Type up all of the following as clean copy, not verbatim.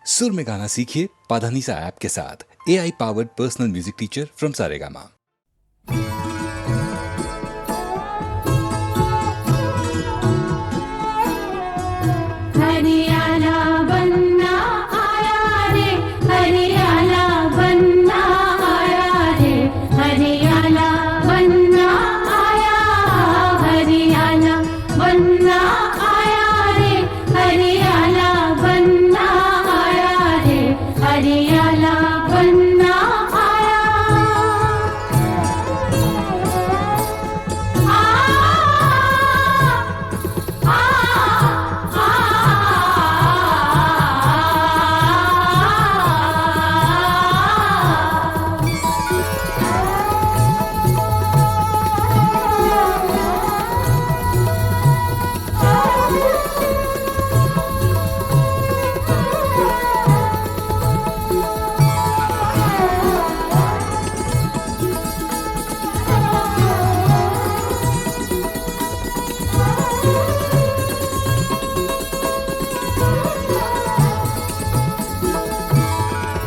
सुर में गाना सीखिए पाधानीसा ऐप के साथ। AI powered personal music teacher from Saregama. हरियाला बनना आया रे, हरियाला बनना आया रे, हरियाला बनना आया, हरियाला बनना आया रे, हरियाला बनना आया रे, हरियाला बनना आया।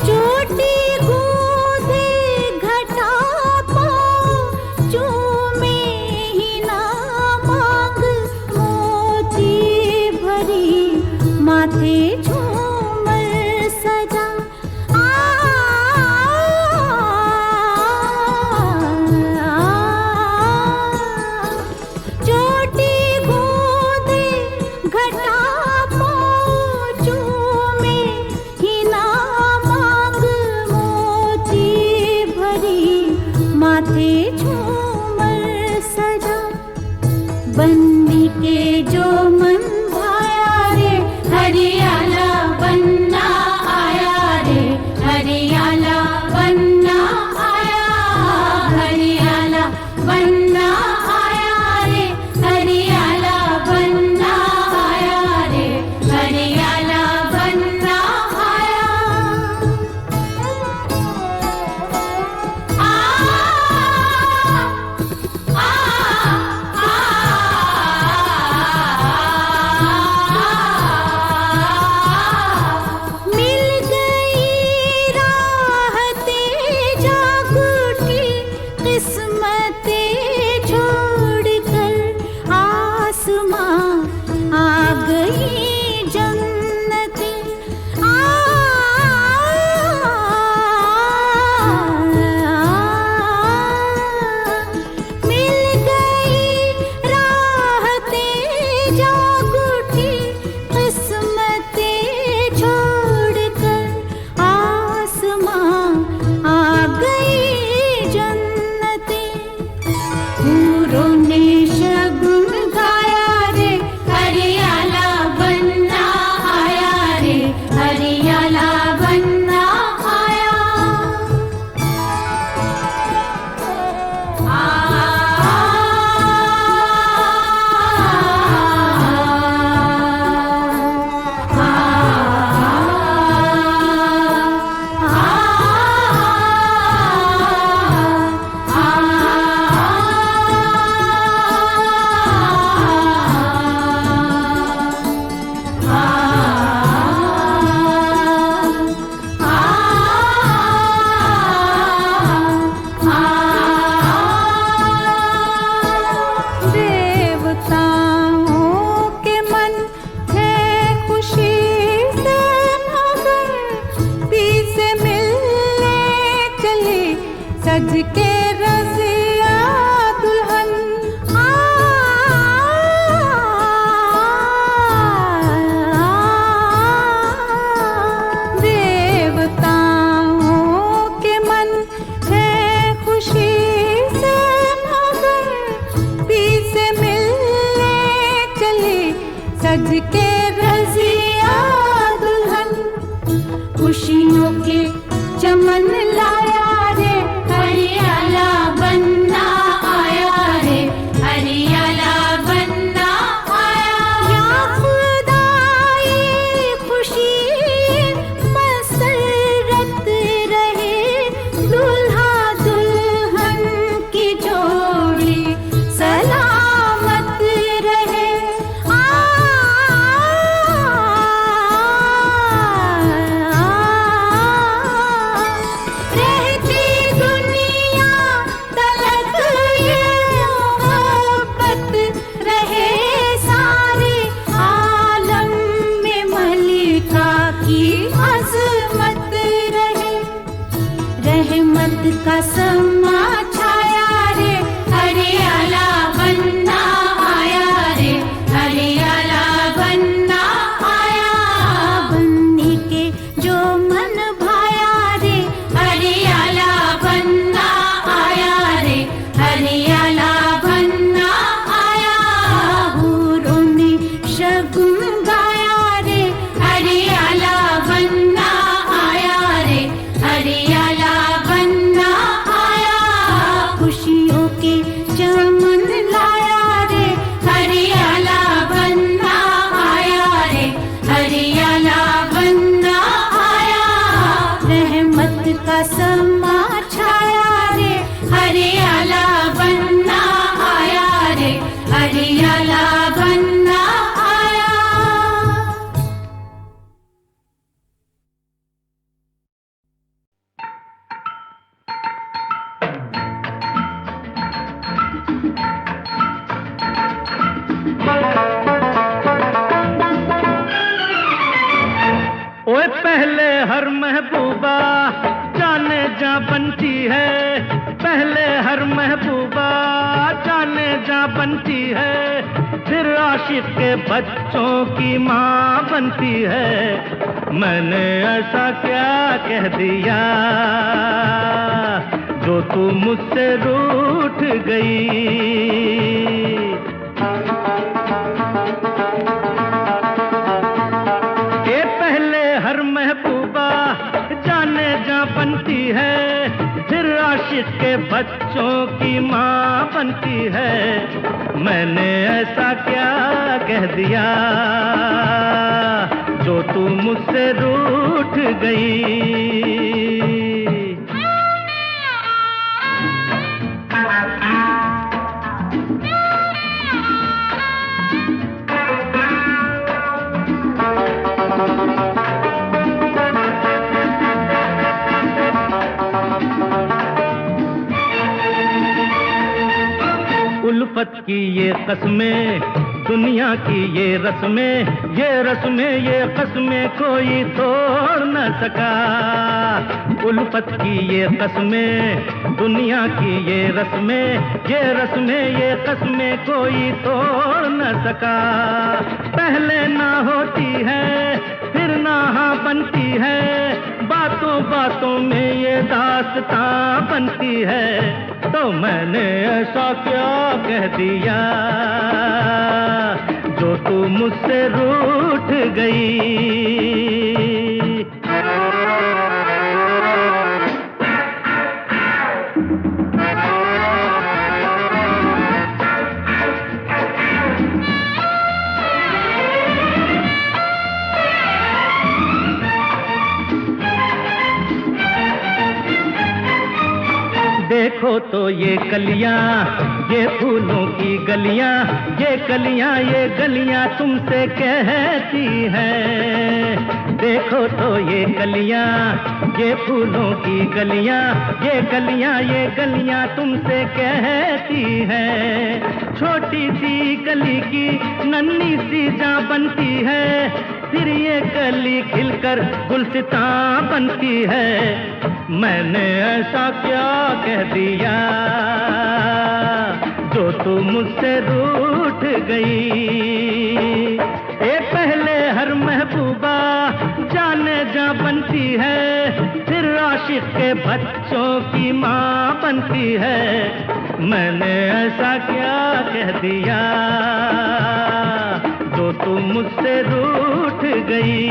चोटी गूंथे घटा पाँव चूमे ही ना मांग, मोती भरी माथे झूमर सजा। चोटी गूंथे घटा पाँव चूमे ही ना मांग, मोती भरी माथे झूमर सजा। बन्नी के जो मन भाया रे, हरियाला बनना आया रे, हरियाला बनना आया, हरियाला बनना आया रे, हरियाला बनना आया रे, हरियाला बनना आया। मिल गई राहतें जागूटी, किस्मतें छोड़कर आसमां आ गई जन्नतें। मिल गई राहतें जागूटी, किस्मतें छोड़कर आसमां आ गई जन्नतें। हूरों ने शगुन गाया रे, हरियाला बनना आया रे, हरियाला बनना आया। देवताओं के मन है खुशी से मगन, पीछे मिलने चली सज के रज़िया दुल्हन। देवताओं के मन है खुशी से मगन, पीछे मिलने चली सज के रज़िया दुल्हन। खुशियों के चमन लाया रे, हरियाला बनना आया रे, हरियाला बनना आया। या खुदा ये खुशी मसरत रहे, दूल्हा दुल्हन की जोड़ी सलामत रहे। आ का समा छाया रे, हरियाला बनना आया रे, हरियाला बनना आया। बनने के जो मन भाया रे, हरियाला बनना आया रे, हरियाला बनना आया। हूरों ने शगुन गाया रे, हरियाला बनना आया रे, हरियाला बनना आया। खुशियों के चमन लाया रे, हरियाला बनना आया रे, हरियाला बनना आया। रहमत का समा छाया रे, हरियाला बनना आया रे, हरियाला बनना आया। ओए पहले हर महबूबा जाने जा बनती है, पहले हर महबूबा जाने जा बनती है, फिर आशिक के बच्चों की माँ बनती है। मैंने ऐसा क्या कह दिया जो तू मुझसे रूठ गई। हर महबूबा जाने जा बनती है, फिर आशिक के बच्चों की माँ बनती है। मैंने ऐसा क्या कह दिया जो तू मुझसे रूठ गई। उल्फत की ये कसमें, दुनिया की ये रस्में, ये रस्में ये कसमें कोई तोड़ न सका। उल्फत की ये कसमें, दुनिया की ये रस्में, ये रस्में ये कसमें कोई तोड़ न सका। पहले ना होती है फिर ना हाँ बनती है, बातों बातों में ये दास्तां बनती है। तो मैंने ऐसा क्या कह दिया जो तू मुझसे रूठ गई। देखो तो ये कलियां, ये फूलों की गलियां, ये कलियां ये गलियां तुमसे कहती हैं। देखो तो ये कलियां, ये फूलों की गलियां, ये कलियां ये गलियां तुमसे कहती हैं। छोटी सी कली की नन्ही सी जा बनती है, फिर ये कली खिलकर गुलसितां बनती है। मैंने ऐसा क्या कह दिया जो तू मुझसे रूठ गई। ए पहले हर महबूबा जाने जा बनती है, फिर आशिक के बच्चों की माँ बनती है। मैंने ऐसा क्या कह दिया जो तू मुझसे रूठ गई।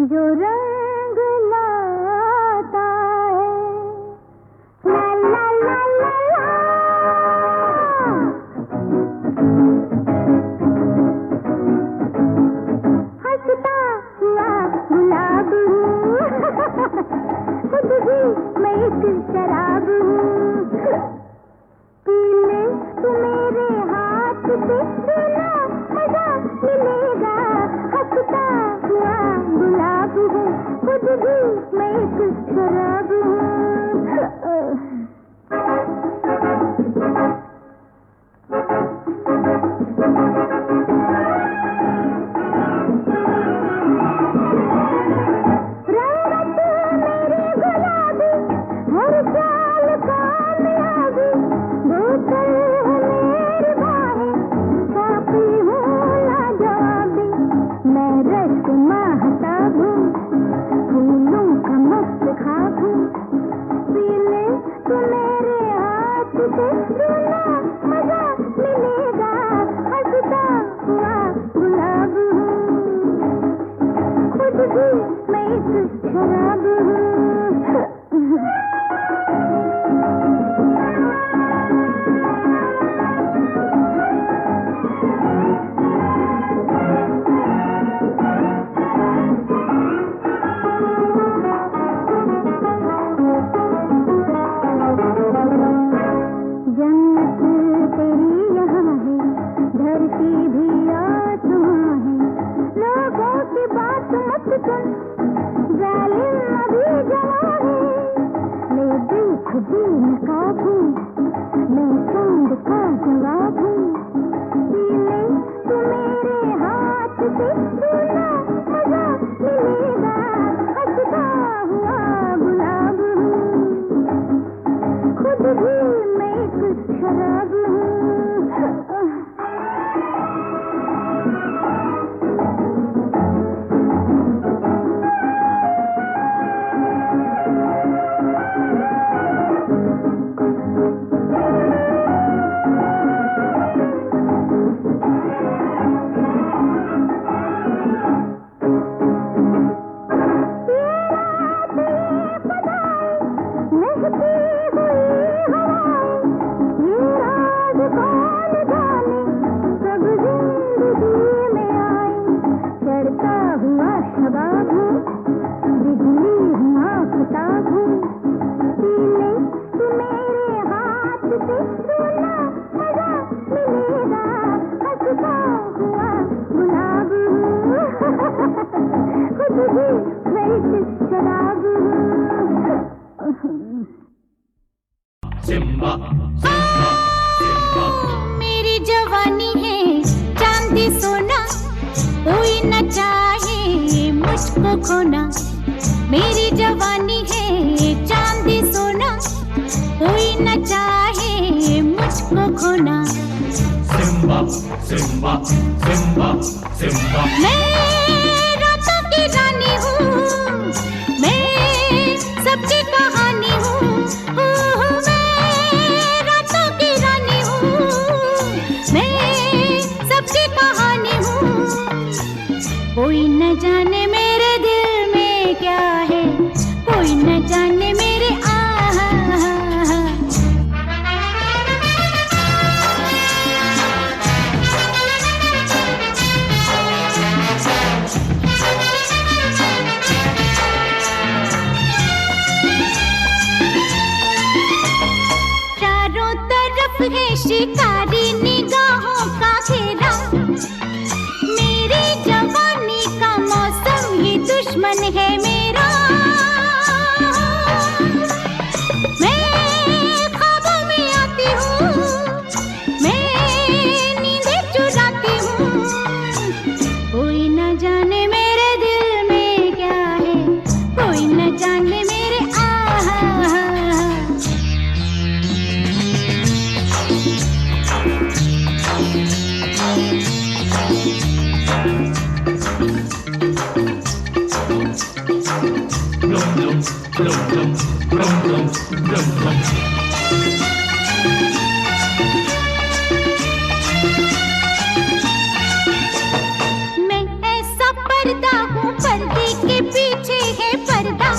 जो रंग लाता है, ला ला ला ला ला। हंसता हुआ गुलाब हूँ, खुद भी मैं एक शराब हूँ। पी ले तू मेरे हूँ, खुद भी मैं एक शराब हूँ। मेरी जवानी है चांदी सोना, कोई न चाहे मुझको खोना। मेरी जवानी है चांदी सोना, कोई न चाहे मुझको खोना। सिम्बा सिम्बा सिम्बा सिम्बा मैं रातों की रानी हूँ, मैं सबकी कहानी हूँ। मैं रातों की रानी हूँ, मैं सबकी कहानी हूँ। कोई न जाने मेरे दिल में क्या है, कोई न जाने मेरे आहा। चारों तरफ है शिकारी निगाहों का घेरा, मेरी जवानी का मौसम ही दुश्मन है मेरा। मैं ख्वाबों में आती हूँ, मैं नींदें चुराती हूँ। कोई न जाने मेरे दिल में क्या है, कोई न जाने मेरे आहा। मैं ऐसा पर्दा हूँ, पर्दे के पीछे है पर्दा।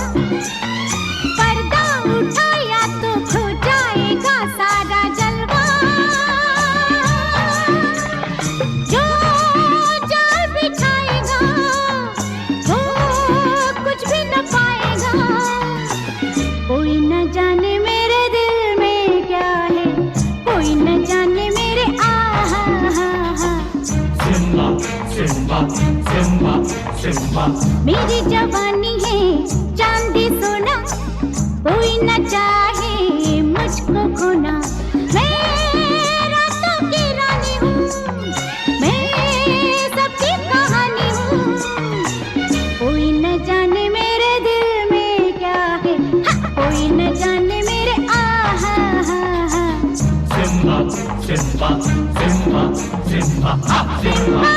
पर्दा उठाया तो खो जाएगा सारा जलवा। जो जाल बिछाएगा वो कुछ भी न पाएगा। कोई न जाने मेरे दिल में क्या Simba, Simba. मेरी जवानी है चांदी सोना, कोई न चाहे मुझको खोना। मैं रातों की रानी हूँ, मैं सबकी कहानी हूँ। कोई न जाने मेरे दिल में क्या है, कोई न जाने मेरे आहा हा हा। Simba, Simba, Simba, Simba, Simba.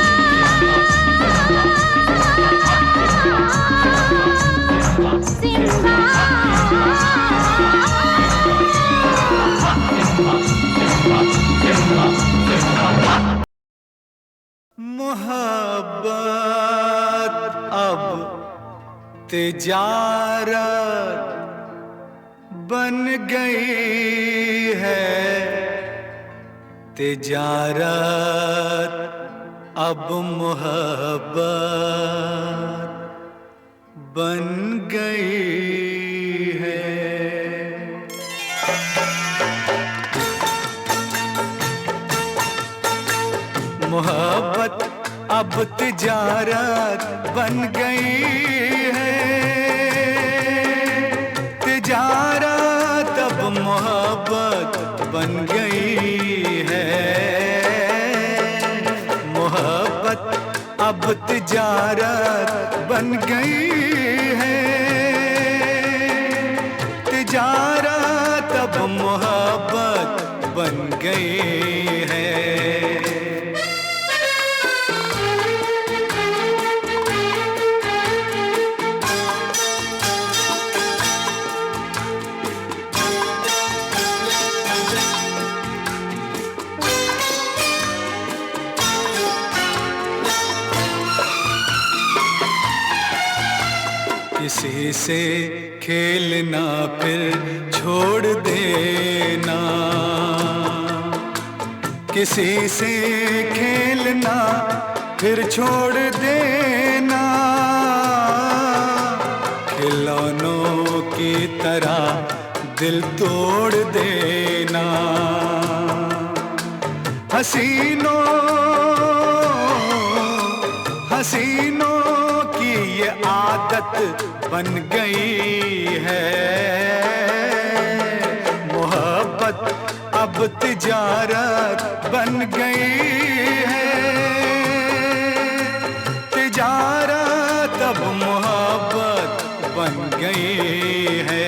Simba मोहब्बत अब तिजारत बन गई है, तिजारत अब मोहब्बत बन गई है। मोहब्बत अब तिजारत बन गई है, तिजारत अब मोहब्बत बन गई है। मोहब्बत अब तिजारत बन गई है, तिजारत अब मोहब्बत बन गई है। किसी से खेलना फिर छोड़ देना, किसी से खेलना फिर छोड़ देना। खिलौनों की तरह दिल तोड़ देना। हसीनों की ये आदत बन गई है। मोहब्बत अब तिजारत बन गई है, तिजारत अब मोहब्बत बन गई है।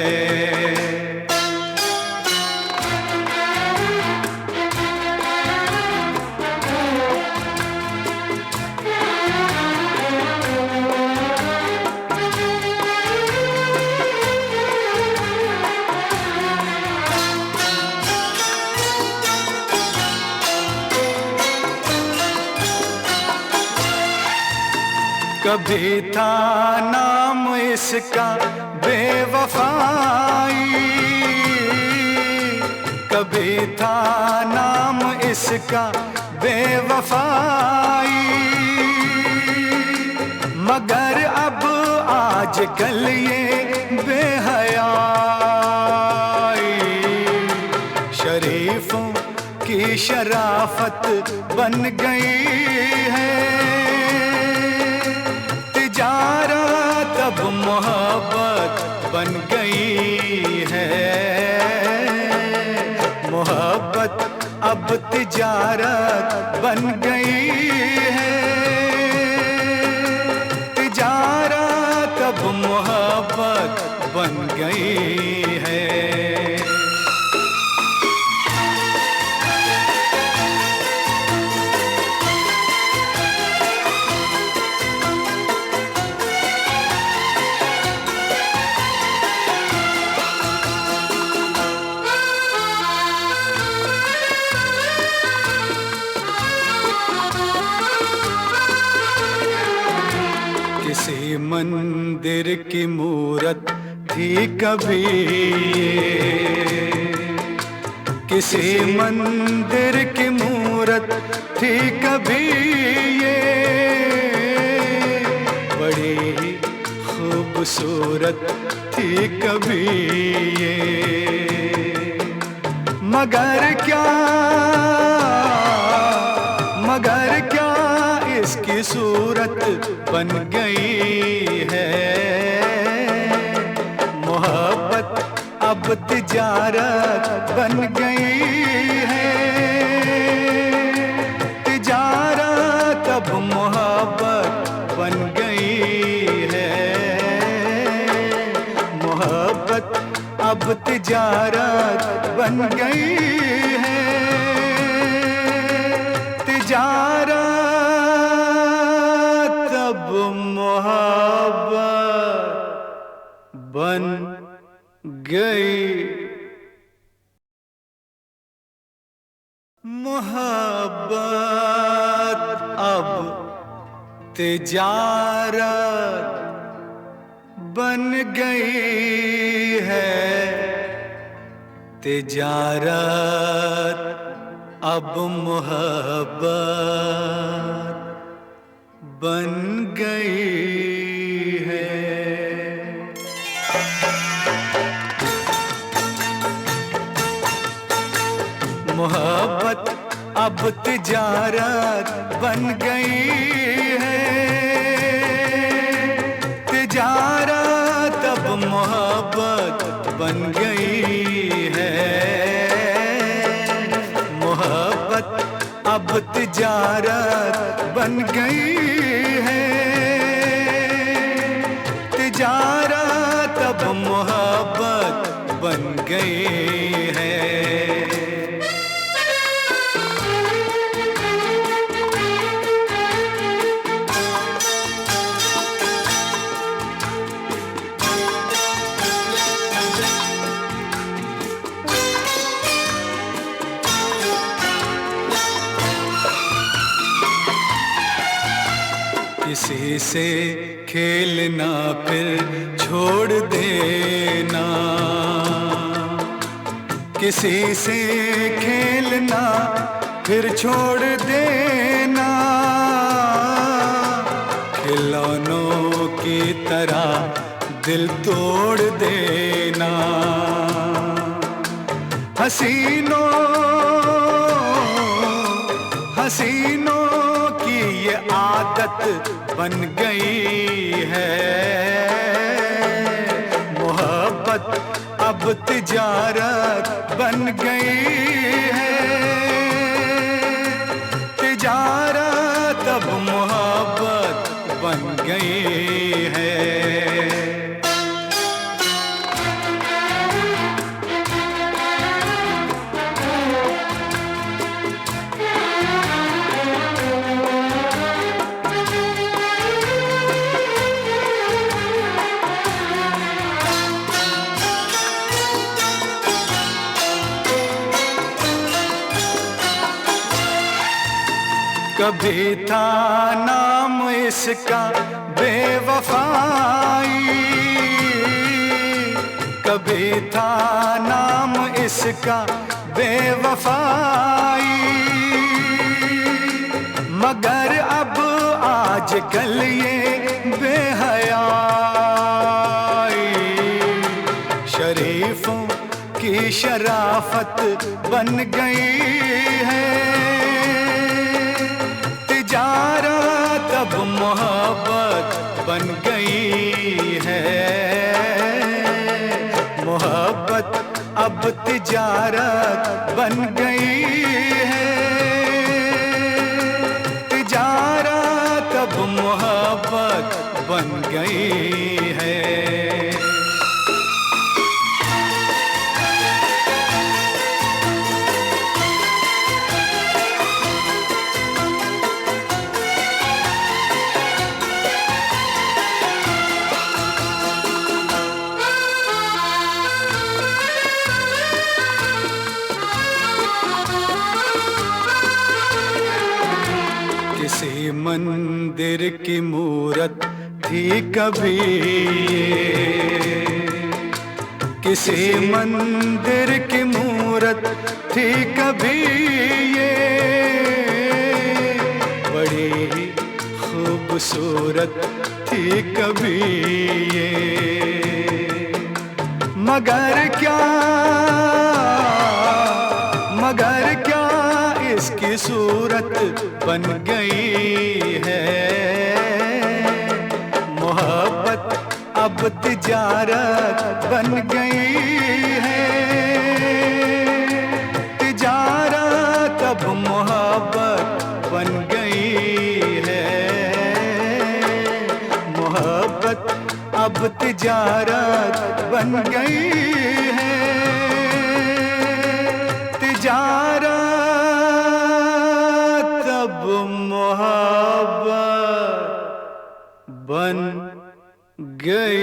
कभी था नाम इसका बेवफाई, कभी था नाम इसका बेवफाई। मगर अब आजकल ये बेहयाई शरीफों की शराफत बन गई है। तिजारत अब मोहब्बत बन गई है। मोहब्बत अब तिजारत बन गई है, तिजारत अब मोहब्बत बन गई है। किसी मंदिर की मूरत थी कभी ये, किसी मंदिर की मूरत थी कभी ये। बड़ी ही खूबसूरत थी कभी ये। मगर क्या इसकी सूरत बन गई है। मोहब्बत अब तिजारत बन गई है। तिजारत अब मोहब्बत बन गई है। मोहब्बत अब तिजारत बन गई है। तिजारत अब मोहब्बत बन गई। मोहब्बत अब तिजारत बन गई है। तिजारत अब मोहब्बत बन गई है। मोहब्बत अब तिजारत बन गई है। तिजारत अब मोहब्बत बन गई है। मोहब्बत अब तिजारत बन गई है। तिजारत अब मोहब्बत बन गई है। किसी से खेलना फिर छोड़ देना। किसी से खेलना फिर छोड़ देना। खिलौनों की तरह दिल तोड़ देना। हसीनों हसीनों की ये आदत बन गई है। मोहब्बत अब तिजारत बन गई है। तिजारत अब मोहब्बत बन गई है। कभी था नाम इसका बेवफाई। कभी था नाम इसका बेवफाई। मगर अब आजकल ये बेहयाई शरीफों की शराफत बन गई है। तिजारत अब मोहब्बत बन गई है। मोहब्बत अब तिजारत बन गई है। तिजारत अब मोहब्बत बन गई है। किसी मंदिर की मूरत थी कभी ये। किसी मंदिर की मूरत थी कभी ये। बड़ी ही खूबसूरत थी कभी ये। मगर क्या इसकी सूरत बन गई है। अब तिजारत बन गई है, तिजारत अब मोहब्बत बन गई है, मोहब्बत अब तिजारत बन गई है, तिजारत अब मोहब्बत बन गई